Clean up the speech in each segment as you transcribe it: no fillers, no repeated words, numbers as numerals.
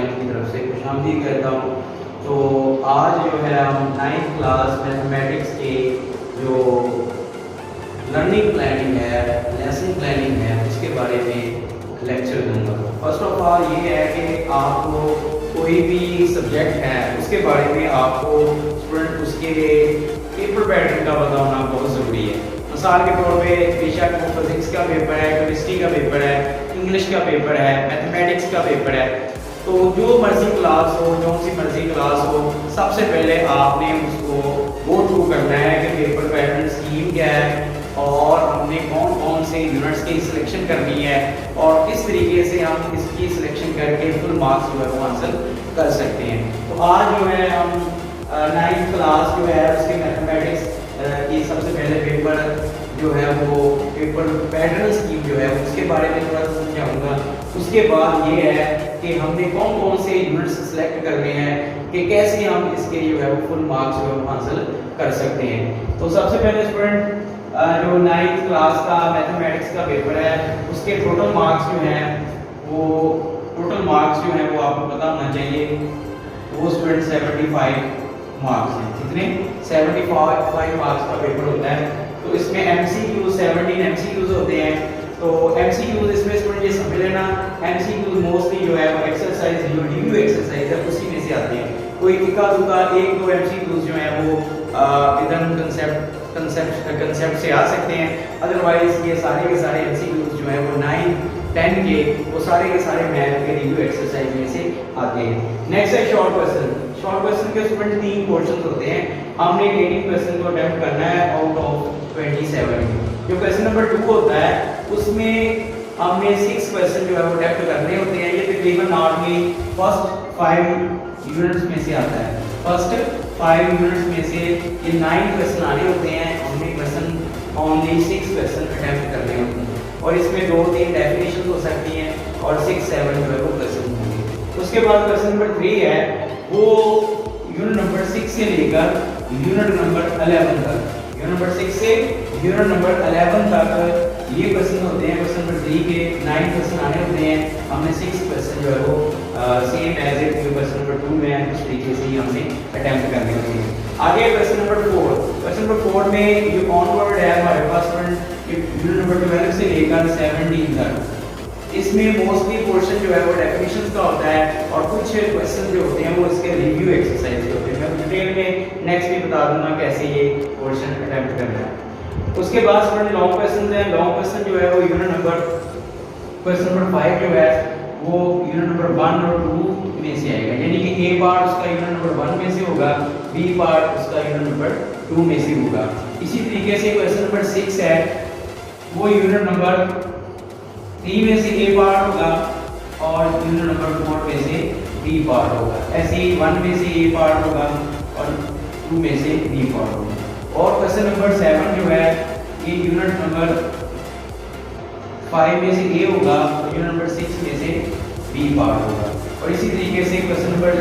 Channel की तरफ से खुशामदीद कहता हूँ। तो आज जो है हम 9th क्लास मैथमेटिक्स के जो लर्निंग प्लानिंग है, लेसन प्लानिंग है, उसके बारे में लेक्चर दूंगा। फर्स्ट ऑफ ऑल ये है कि आपको कोई भी सब्जेक्ट है उसके बारे में आपको स्टूडेंट उसके पेपर पैटर्न का पता होना बहुत ज़रूरी है। मिसाल के तौर पे बेशक वो फिजिक्स का पेपर है, केमिस्ट्री का पेपर है, इंग्लिश का पेपर है, मैथमेटिक्स का पेपर है, तो जो मर्जी क्लास हो, जो सी मर्जी क्लास हो, सबसे पहले आपने उसको गो थ्रू करना है कि पेपर पैटर्न स्कीम क्या है और हमने कौन कौन से यूनिट्स की सिलेक्शन करनी है और किस तरीके से हम इसकी सिलेक्शन करके फुल मार्क्स जो है वो हासिल कर सकते हैं। तो आज जो है हम 9th क्लास जो है उसके मैथमेटिक्स की सबसे पहले पेपर जो है वो पेपर पैटर्न स्कीम जो है उसके बारे में थोड़ा सा समझाऊंगा। उसके बाद ये है कि हमने कौन कौन से यूनिट्स सिलेक्ट करने हैं कि कैसे हम इसके जो है वो फुल मार्क्स जो है हासिल कर सकते हैं। तो सबसे पहले स्टूडेंट जो 9th क्लास का मैथमेटिक्स का पेपर है उसके टोटल मार्क्स जो हैं वो आपको पता होना चाहिए। वो स्टूडेंट 75 मार्क्स हैं। कितने? 75 मार्क्स का पेपर होता है। तो इसमें MCQ 17 MCQs होते हैं। तो MCQs इसमें स्टूडेंट ये समझ लेना, MCQs मोस्टली जो है वो एक्सरसाइज जो रिव्यू एक्सरसाइज है उसी में से आते हैं। कोई इक्का दुक्का एक दो MCQs जो है वो विदन कंसेप्ट से आ सकते हैं। अदरवाइज ये सारे के सारे MCQs जो है वो 9 10 के वो सारे के सारे मैथ के रिव्यू एक्सरसाइज में से आते हैं। नेक्स्ट है शॉर्ट क्वेश्चन। शॉर्ट क्वेश्चन के स्टूडेंट 3 पोर्शंस होते हैं। हमने 18 क्वेश्चन को अटेम्प्ट करना है आउट ऑफ 27। जो क्वेश्चन नंबर 2 होता है उसमें हमने 6 क्वेश्चन जो है वो अटेम्प्ट करने होते हैं। ये तकरीबन नॉर्मली फर्स्ट 5 यूनिट्स में से आता है। फर्स्ट 5 यूनिट्स में से ये 9 क्वेश्चन आने होते हैं। हमने क्वेश्चन ओनली 6 क्वेश्चन अटेम्प्ट करने होते हैं और इसमें 2-3 डेफिनेशन हो सकती हैं और 6-7 जो है वो क्वेश्चन होंगे। उसके बाद क्वेश्चन नंबर 3 है वो यूनिट नंबर 6 से लेकर यूनिट नंबर 11 तक, यूनिट नंबर 6 से यूनिट नंबर 11 तक ये क्वेश्चन होते हैं। क्वेश्चन नंबर 3 के 9 क्वेश्चन आने होते हैं। हमने 6 क्वेश्चन जो है वो same as it question number 2 में है उस तरीके से ही हमने अटेम्प्ट करने होते हैं। आगे क्वेश्चन नंबर 4। क्वेश्चन नंबर 4 में जो ऑनवर्ड है हमारे पास यूनिट नंबर 12 से लेकर 17 तक, इसमें मोस्टली पोर्शन जो है वो डेफिनेशंस का होता है और कुछ क्वेश्चन जो होते हैं वो इसके रिव्यू एक्सरसाइज के होते हैं। मैं डिटेल में नेक्स्ट भी बता दूंगा कैसे ये पोर्शन अटेम्प्ट करना है। उसके बाद स्टूडेंट लॉन्ग क्वेश्चन है। लॉन्ग क्वेश्चन जो है वो क्वेश्चन नंबर 5 जो है वो यूनिट नंबर 1 और 2 में से आएगा, यानी कि A पार्ट उसका यूनिट नंबर 1 में से होगा, B पार्ट उसका यूनिट नंबर 2 में से होगा। इसी तरीके से क्वेश्चन नंबर 6 है वो यूनिट नंबर 3 में से A पार्ट होगा और यूनिट नंबर 4 में से B पार्ट होगा। ऐसे ही 1 में से A पार्ट होगा और 2 में से B पार्ट होगा। और क्वेश्चन नंबर 7 जो है ये यूनिट नंबर 5 में से A होगा और यूनिट नंबर 6 में से B पार्ट होगा। और इसी तरीके से क्वेश्चन नंबर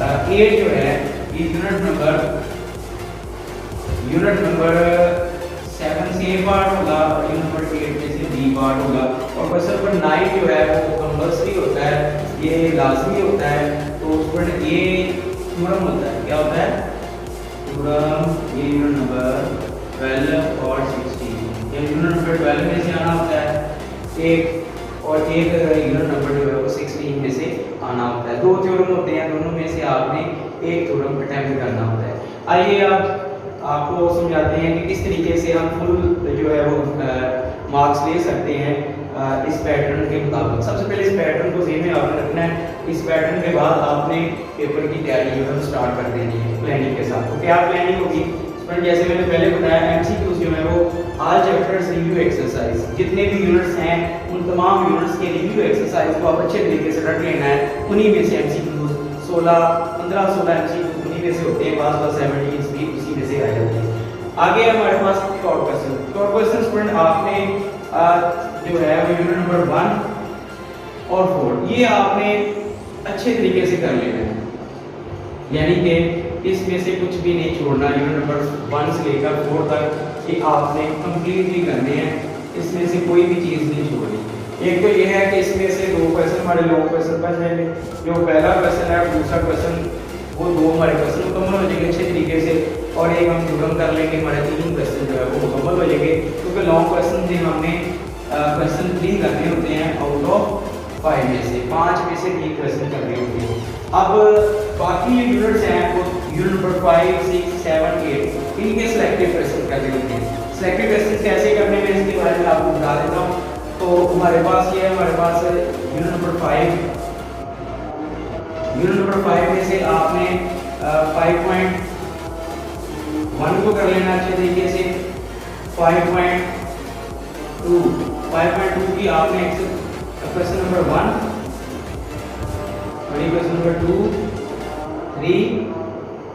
8 जो है ये यूनिट नंबर 7 से A पार्ट होगा और यूनिट नंबर 8 में से B पार्ट होगा। और क्वेश्चन नंबर 9 जो है वो कंपल्सरी होता है, ये लाजमी होता है। तो स्टूडेंट ये थ्योरम होता है। क्या होता है? थ्योरम। ये यूनिट नंबर 12 और 16 ये यूनिट नंबर 12 में से आना होता है एक यूनिट नंबर जो है वो 16 में से आना होता है। 2 थ्योरम होते हैं, दोनों में से आपने एक थ्योरम अटेम्प्ट करना होता है। आइए अब आपको समझाते हैं कि किस तरीके से हम फुल जो है वो मार्क्स ले सकते हैं इस पैटर्न के मुताबिक। सबसे पहले इस पैटर्न को ज़हन में आपने रखना है। इस पैटर्न के बाद आपने पेपर की तैयारी जो है वो स्टार्ट कर देनी है प्लानिंग के साथ। तो क्या प्लानिंग होगी? जैसे मैंने पहले बताया MCQs जो है वो ऑल चैप्टर्स रिव्यू एक्सरसाइज, जितने भी यूनिट्स हैं उन तमाम यूनिट्स के रिव्यू एक्सरसाइज को आप अच्छे तरीके से रट लेना है। उन्हीं में से MCQs 15-16 MCQs उन्हीं में से होते हैं। बात 17 भी उसी में से आ जाते हैं। आगे हमारे पास short question. Short question student आपने जो है वो यूनिट नंबर 1 और 4 ये आपने अच्छे तरीके से कर लेना है, यानी कि इसमें से कुछ भी नहीं छोड़ना। यूनिट नंबर 1 से लेकर 4 तक ये आपने कंप्लीटली करने हैं, इसमें से कोई भी चीज़ नहीं छोड़नी। एक तो ये है कि इसमें से 2 क्वेश्चन हमारे लॉन्ग क्वेश्चन बन जाएंगे। जो पहला क्वेश्चन है और दूसरा क्वेश्चन वो 2 हमारे क्वेश्चन मुकम्मल हो जाएंगे अच्छे तरीके से, और एक हम जुड़न कर लेंगे, हमारे 3 क्वेश्चन जो है वो मुकम्मल हो जाएंगे, क्योंकि लॉन्ग क्वेश्चन से हमने क्वेश्चन 3 करने होते हैं आउट ऑफ 5 में से, 5 में से 3 क्वेश्चन करने होते हैं। अब बाकी ये यूनिट्स हैं वो यूनिट नंबर 5, 6, 7, 8 इनके सिलेक्टिव क्वेश्चन करने होते हैं। सिलेक्टिव क्वेश्चन कैसे करने में इसके बारे में आपको बता देता हूँ। तो हमारे पास ये है, हमारे पास यूनिट नंबर 5, यूनिट नंबर 5 में से आपने 5.1 को कर लेना अच्छे तरीके से, 5.2 की आपने क्वेश्चन नंबर 1, क्वेश्चन नंबर 2, 3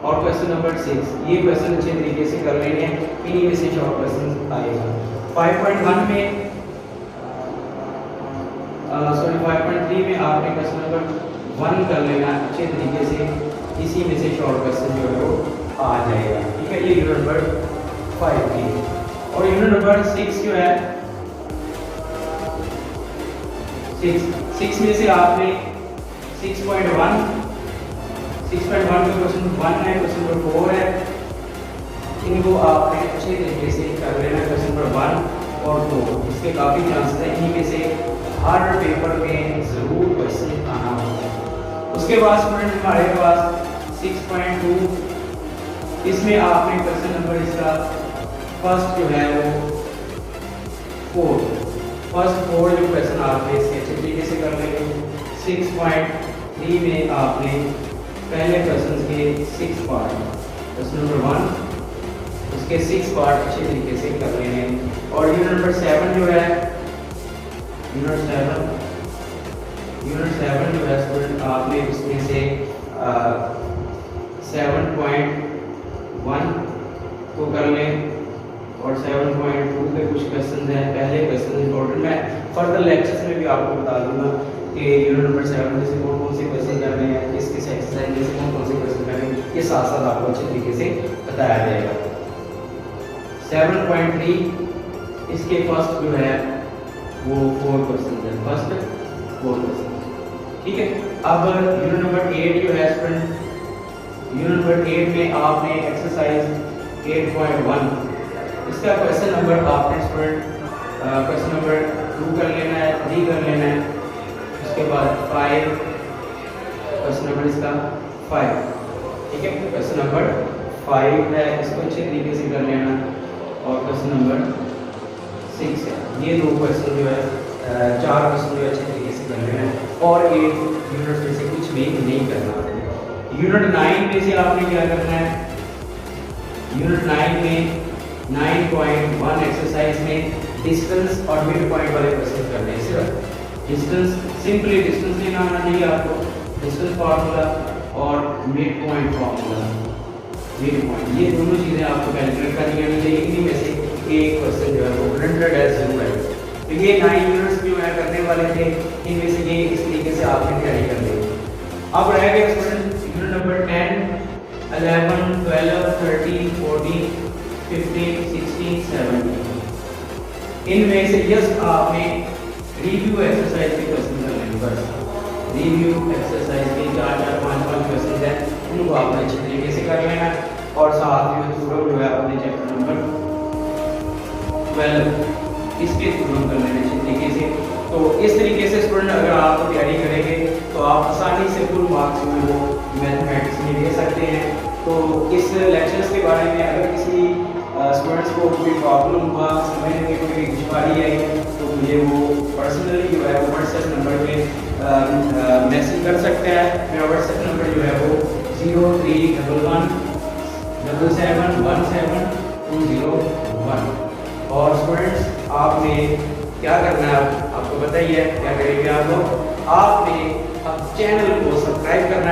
और क्वेश्चन नंबर 6 ये क्वेश्चन अच्छे तरीके से कर लेंगे। इन्हीं में से शॉर्ट क्वेश्चन आएगा। 5.1 में 5.3 में आपने क्वेश्चन नंबर 1 कर लेना अच्छे तरीके से, इसी में से शॉर्ट क्वेश्चन जो है वो आ जाएगा। ठीक है, ये यूनिट नंबर 5 की। और यूनिट नंबर 6 जो है 6 में से आपने 6.1 में क्वेश्चन 1 है, क्वेश्चन नंबर 4 है, इनको आपने अच्छे तरीके से कर लेना क्वेश्चन नंबर 1 और 2। इसके काफ़ी चांसेस हैं, इन्हीं में से हर पेपर में जरूर क्वेश्चन आना होता है। उसके बाद स्टूडेंट हमारे पास 6.2, इसमें आपने क्वेश्चन नंबर इसका फर्स्ट जो है वो 4 जो क्वेश्चन आपने इसके अच्छे तरीके से कर लेंगे। 6.3 में आपने पहले क्वेश्चन के 6 पार्ट, क्वेश्चन नंबर 1 उसके 6 पार्ट अच्छे तरीके से कर लेंगे। और यूनिट नंबर 7 जो है यूनिट 7 जो है स्टूडेंट आपने उसमें से 7.1 को कर लें, और 7.2 के कुछ क्वेश्चन हैं, पहले क्वेश्चन इंपॉर्टेंट। मैं फर्दर लेक्चर्स में भी आपको बता दूंगा कि यूनिट नंबर 7 में से कौन से क्वेश्चन करने हैं, किस किस एक्सरसाइज में से कौन से क्वेश्चन करने हैं, ये साथ साथ आपको अच्छे तरीके से बताया जाएगा। 7.3 इसके फर्स्ट जो है वो 4 क्वेश्चन है, फर्स्ट 4 क्वेश्चन। ठीक है, अब यूनिट नंबर 8 जो है स्टूडेंट, यूनिट नंबर 8 में आपने एक्सरसाइज 8.1 इसका क्वेश्चन नंबर आपने स्टूडेंट क्वेश्चन नंबर 2 कर लेना है, 3 कर लेना है, उसके बाद 5 क्वेश्चन नंबर इसका 5। ठीक है, क्वेश्चन नंबर 5 है, इसको अच्छे तरीके से कर लेना, और क्वेश्चन नंबर 6 है। ये 2 क्वेश्चन जो है 4 क्वेश्चन जो अच्छे तरीके से कर लेना है, और एक यूनिट में से कुछ भी नहीं करना है। यूनिट 9 में से आपने क्या करना है, यूनिट 9 में 9.1 एक्सरसाइज में डिस्टेंस और मिड पॉइंट वाले क्वेश्चन करने हैं। सिर्फ डिस्टेंस, सिंपली डिस्टेंस लेना आना चाहिए आपको, डिस्टेंस फार्मूला और mid point formula, mid point, ये दोनों चीज़ें आपको कैलकुलेट करनी आनी चाहिए। इन्हीं में से एक क्वेश्चन जो है वो 100 जरूर है। तो ये 9 यूनिट्स जो है करने वाले थे, इनमें से ये इस तरीके से आपने तैयारी कर ली। अब रह गया स्टूडेंट यूनिट नंबर 10, 11, 12, 13, 14, 15, 16, 17। इनमें से यस आपने रिव्यू एक्सरसाइज के क्वेश्चन कर लेंगे। बस रिव्यू एक्सरसाइज के 4-4, 5-5 क्वेश्चन हैं, उनको आपने अच्छे तरीके से कर लेना, और साथ में थोड़ा जो है अपने चैप्टर नंबर 12 इसके थ्रू कर लेने अच्छे तरीके से। तो इस तरीके से स्टूडेंट अगर आप तैयारी करेंगे तो आप आसानी से फुल मार्क्स जो है वो मैथमेटिक्स में ले सकते हैं। तो इस लेक्चर्स के बारे में अगर किसी स्टूडेंट्स को कोई प्रॉब्लम हुआ, समझने में कोई दुश्वारी आई, तो मुझे वो पर्सनली जो है वो व्हाट्सएप नंबर पे मैसेज कर सकते हैं। मेरा व्हाट्सएप नंबर जो है वो 0311771720 और स्टूडेंट्स आपने क्या करना है, आपको बताइए क्या करेंगे आप लोग, आपने चैनल को सब्सक्राइब करना